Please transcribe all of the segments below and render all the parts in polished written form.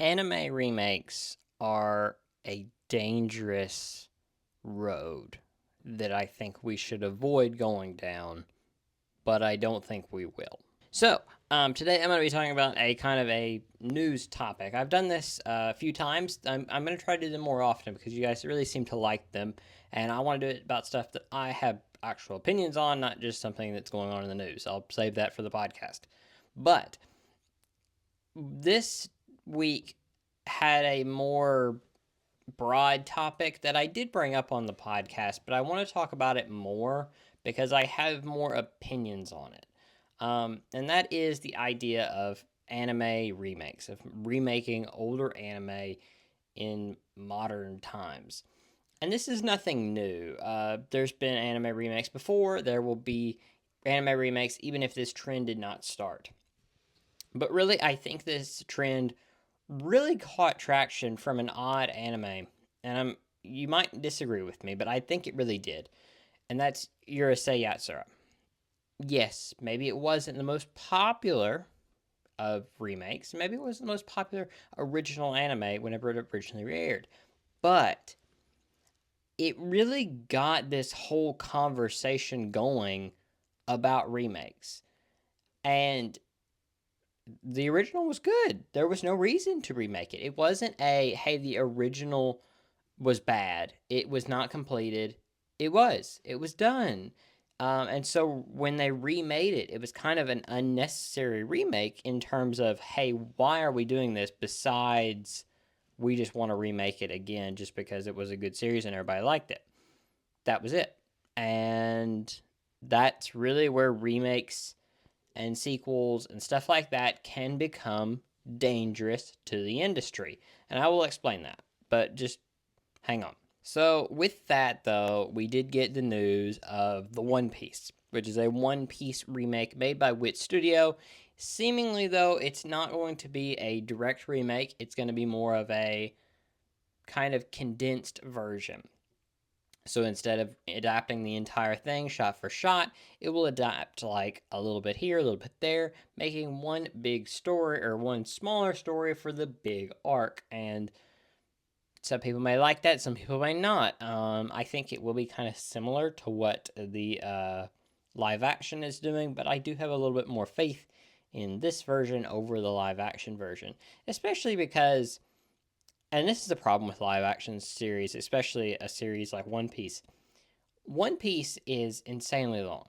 Anime remakes are a dangerous road that I think we should avoid going down, but I don't think we will. So, today I'm going to be talking about a kind of a news topic. I've done this a few times. I'm going to try to do them more often because you guys really seem to like them, and I want to do it about stuff that I have actual opinions on, not just something that's going on in the news. I'll save that for the podcast. But this week had a more broad topic that I did bring up on the podcast, but I want to talk about it more because I have more opinions on it. And that is the idea of anime remakes, of remaking older anime in modern times. And this is nothing new. There's been anime remakes before. There will be anime remakes even if this trend did not start. But really, I think this trend really caught traction from an odd anime, and you might disagree with me, but I think it really did, and that's Urusei Yatsura. Yes, maybe it wasn't the most popular of remakes, maybe it was the most popular original anime whenever it originally aired, but it really got this whole conversation going about remakes. And the original was good. There was no reason to remake it. It wasn't a, hey, the original was bad. It was not completed. It was. It was done. And so when they remade it, it was kind of an unnecessary remake in terms of, hey, why are we doing this besides we just want to remake it again just because it was a good series and everybody liked it. That was it. And that's really where remakes and sequels and stuff like that can become dangerous to the industry. And I will explain that, but just hang on. So, with that though, we did get the news of the One Piece, which is a One Piece remake made by Wit Studio. Seemingly, though, it's not going to be a direct remake, it's going to be more of a kind of condensed version. So instead of adapting the entire thing shot for shot, it will adapt like a little bit here, a little bit there, making one big story or one smaller story for the big arc. And some people may like that, some people may not. I think it will be kind of similar to what the live action is doing, but I do have a little bit more faith in this version over the live action version, especially because, and this is the problem with live action series, especially a series like One Piece. One Piece is insanely long.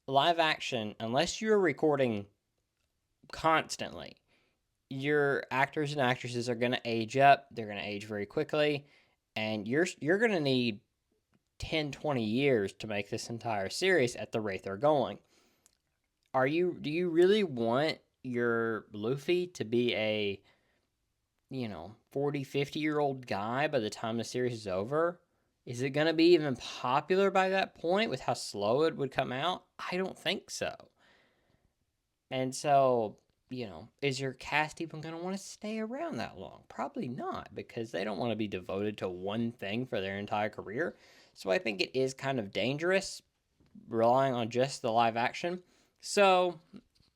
Live action, unless you're recording constantly, your actors and actresses are going to age up. They're going to age very quickly, and you're going to need 10, 20 years to make this entire series at the rate they're going. Do you really want your Luffy to be a 40, 50-year-old guy by the time the series is over? Is it going to be even popular by that point with how slow it would come out? I don't think so. And so, is your cast even going to want to stay around that long? Probably not, because they don't want to be devoted to one thing for their entire career. So I think it is kind of dangerous relying on just the live action. So,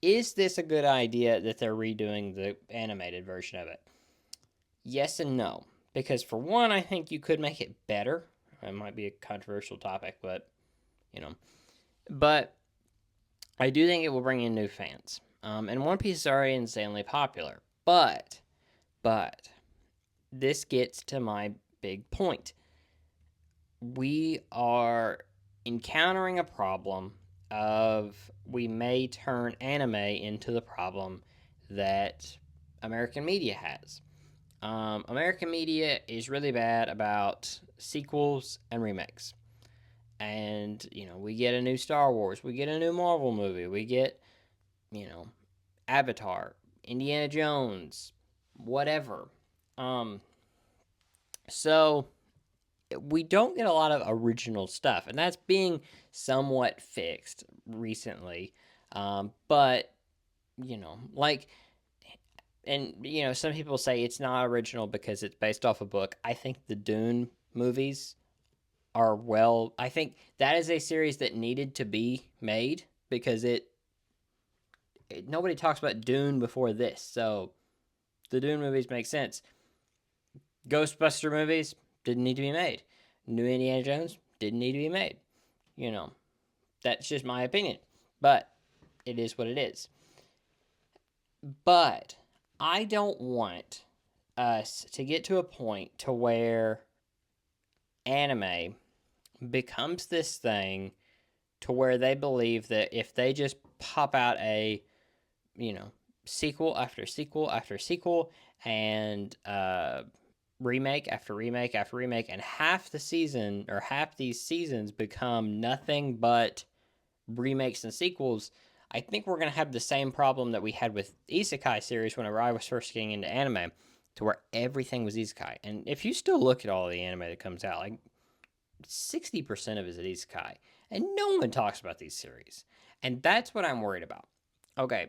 is this a good idea that they're redoing the animated version of it? Yes and no. Because for one, I think you could make it better. It might be a controversial topic, but you know. But I do think it will bring in new fans. And One Piece is already insanely popular. But this gets to my big point. We are encountering a problem of we may turn anime into the problem that American media has. American media is really bad about sequels and remakes. And, we get a new Star Wars, we get a new Marvel movie, we get, you know, Avatar, Indiana Jones, whatever. Um, so we don't get a lot of original stuff, and that's being somewhat fixed recently. But, like, and some people say it's not original because it's based off a book. I think the Dune movies are, well, I think that is a series that needed to be made because it nobody talks about Dune before this. So The Dune movies make sense. Ghostbuster movies didn't need to be made. New Indiana Jones didn't need to be made. You know, that's just my opinion. But it is what it is. But I don't want us to get to a point to where anime becomes this thing to where they believe that if they just pop out a, you know, sequel after sequel after sequel and remake after remake after remake, and half the season or half these seasons become nothing but remakes and sequels, I think we're going to have the same problem that we had with Isekai series whenever I was first getting into anime, to where everything was Isekai. And if you still look at all the anime that comes out, like 60% of it is Isekai. And no one talks about these series. And that's what I'm worried about. Okay,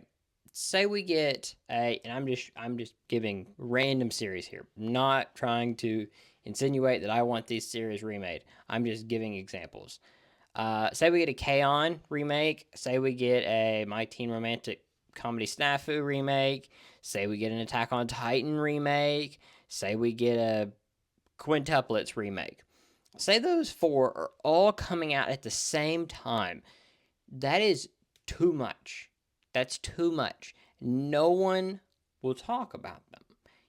say we get a, and I'm just giving random series here. I'm not trying to insinuate that I want these series remade. I'm just giving examples. Say we get a K-On! Remake. Say we get a My Teen Romantic Comedy Snafu remake. Say we get an Attack on Titan remake. Say we get a Quintuplets remake. Say those four are all coming out at the same time. That is too much. That's too much. No one will talk about them.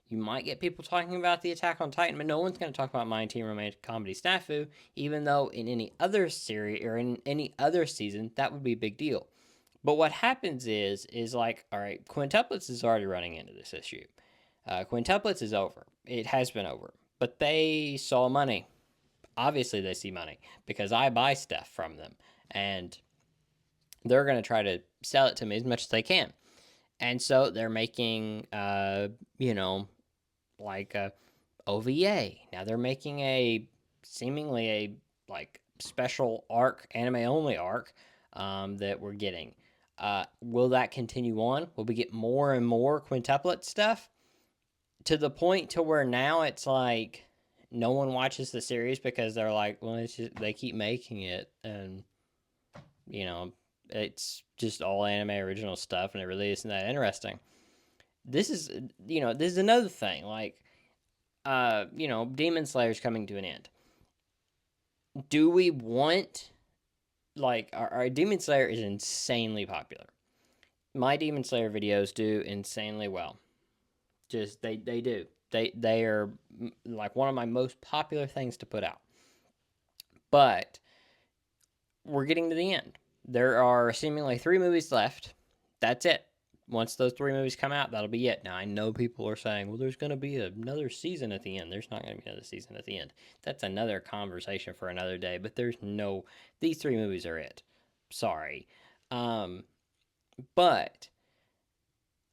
You might get people talking about the Attack on Titan, but no one's going to talk about My Teen Romantic Comedy Snafu, even though in any other series or in any other season, that would be a big deal. But what happens is like, all right, Quintuplets is already running into this issue. Quintuplets is over. It has been over. But they saw money. Obviously, they see money because I buy stuff from them. And they're going to try to sell it to me as much as they can. And so they're making, like a OVA. Now they're making a seemingly a like special arc, anime only arc that we're getting. Will that continue on? Will we get more and more quintuplet stuff to the point to where now it's like no one watches the series because they're like, well, it's just, they keep making it, and you know, it's just all anime original stuff, and it really isn't that interesting. This is, this is another thing. Like, Demon Slayer's coming to an end. Do we want, like, our Demon Slayer is insanely popular. My Demon Slayer videos do insanely well. Just, they do. They are, like, one of my most popular things to put out. But we're getting to the end. There are seemingly 3 movies left. That's it. Once those 3 movies come out, that'll be it. Now, I know people are saying, well, there's going to be another season at the end. There's not going to be another season at the end. That's another conversation for another day, but these 3 movies are it. Sorry. But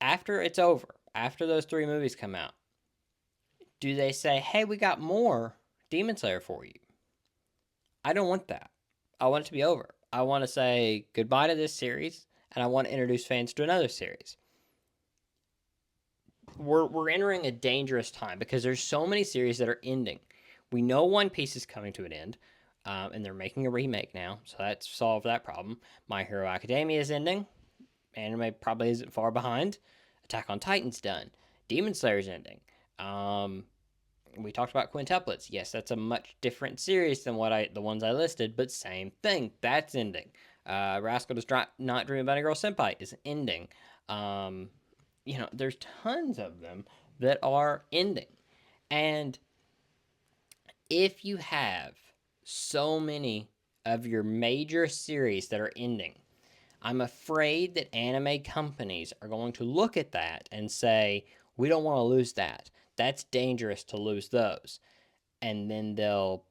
after it's over, after those 3 movies come out, do they say, hey, we got more Demon Slayer for you? I don't want that. I want it to be over. I want to say goodbye to this series, and I want to introduce fans to another series. We're entering a dangerous time because there's so many series that are ending. We know One Piece is coming to an end, and they're making a remake now, so that's solved that problem. My Hero Academia is ending. Anime probably isn't far behind. Attack on Titan's done. Demon Slayer's ending. We talked about quintuplets. Yes, that's a much different series than the ones I listed, but same thing. That's ending. Rascal Does Not Dream About a Girl Senpai is ending. There's tons of them that are ending. And if you have so many of your major series that are ending, I'm afraid that anime companies are going to look at that and say, we don't want to lose that. That's dangerous to lose those. And then they'll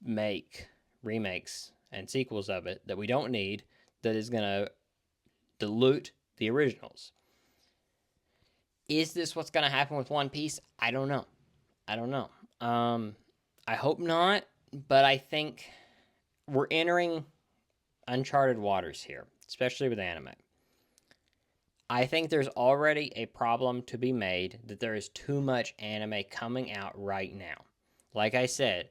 make remakes and sequels of it that we don't need, that is going to dilute the originals. Is this what's going to happen with One Piece? I don't know. I hope not, but I think we're entering uncharted waters here, especially with anime. I think there's already a problem to be made that there is too much anime coming out right now. Like I said,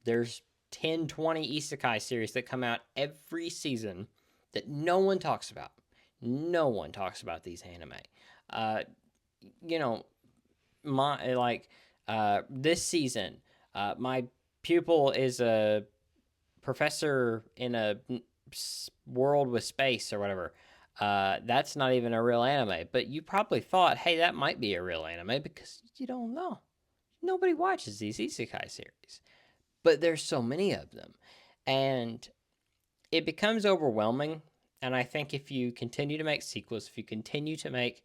there's 10, 20 isekai series that come out every season that no one talks about. No one talks about these anime. this season, my pupil is a professor in a world with space or whatever. That's not even a real anime, but you probably thought, hey, that might be a real anime because you don't know. Nobody watches these isekai series, but there's so many of them, and it becomes overwhelming. And I think if you continue to make sequels, if you continue to make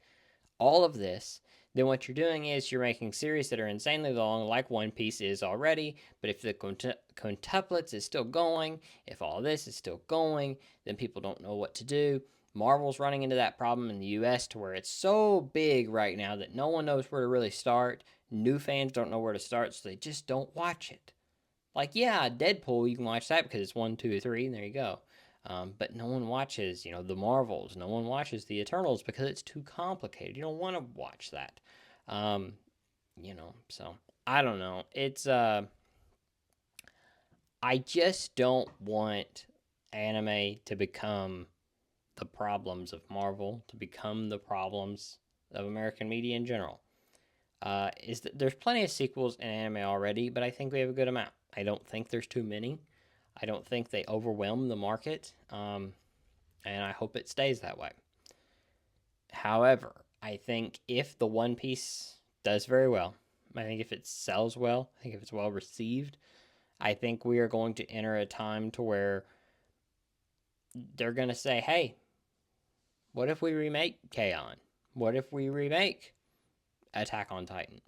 all of this, then what you're doing is you're making series that are insanely long, like One Piece is already. But if the quintuplets is still going, if all this is still going, then people don't know what to do. Marvel's running into that problem in the US to where it's so big right now that no one knows where to really start. New fans don't know where to start, so they just don't watch it. Like, yeah, Deadpool, you can watch that because it's 1, 2, 3, and there you go. But no one watches, the Marvels. No one watches the Eternals because it's too complicated. You don't want to watch that. Um, so I don't know. I just don't want anime to become the problems of Marvel, to become the problems of American media in general. Is that there's plenty of sequels in anime already, but I think we have a good amount. I don't think there's too many. I don't think they overwhelm the market, and I hope it stays that way. However, I think if the One Piece does very well, I think if it sells well, I think if it's well received, I think we are going to enter a time to where they're going to say, hey, what if we remake K-On? What if we remake Attack on Titan?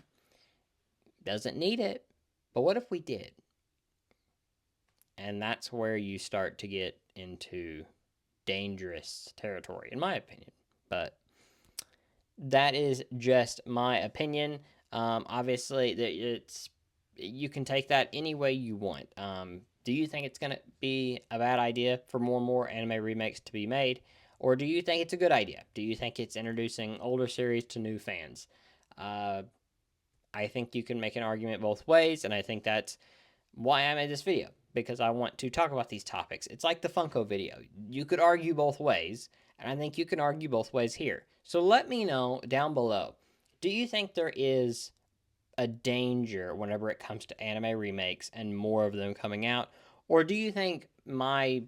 Doesn't need it, but what if we did? And that's where you start to get into dangerous territory, in my opinion. But that is just my opinion. Obviously, you can take that any way you want. Do you think it's going to be a bad idea for more and more anime remakes to be made? Or do you think it's a good idea? Do you think it's introducing older series to new fans? Uh, I think you can make an argument both ways, and I think that's why I made this video, because I want to talk about these topics. It's like the Funko video. You could argue both ways, and I think you can argue both ways here. So let me know down below. Do you think there is a danger whenever it comes to anime remakes and more of them coming out? Or do you think my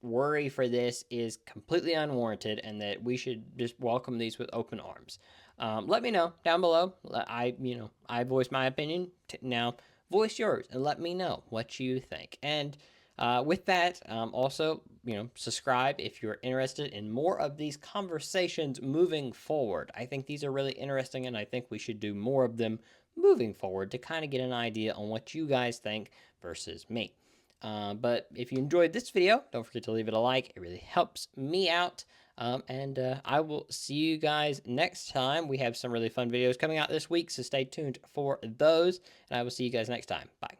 worry for this is completely unwarranted and that we should just welcome these with open arms? Let me know down below. I voiced my opinion. Now, voice yours and let me know what you think. And with that, also, subscribe if you're interested in more of these conversations moving forward. I think these are really interesting, and I think we should do more of them moving forward to kind of get an idea on what you guys think versus me. But if you enjoyed this video, don't forget to leave it a like. It really helps me out. And I will see you guys next time. We have some really fun videos coming out this week, so stay tuned for those. And I will see you guys next time. Bye.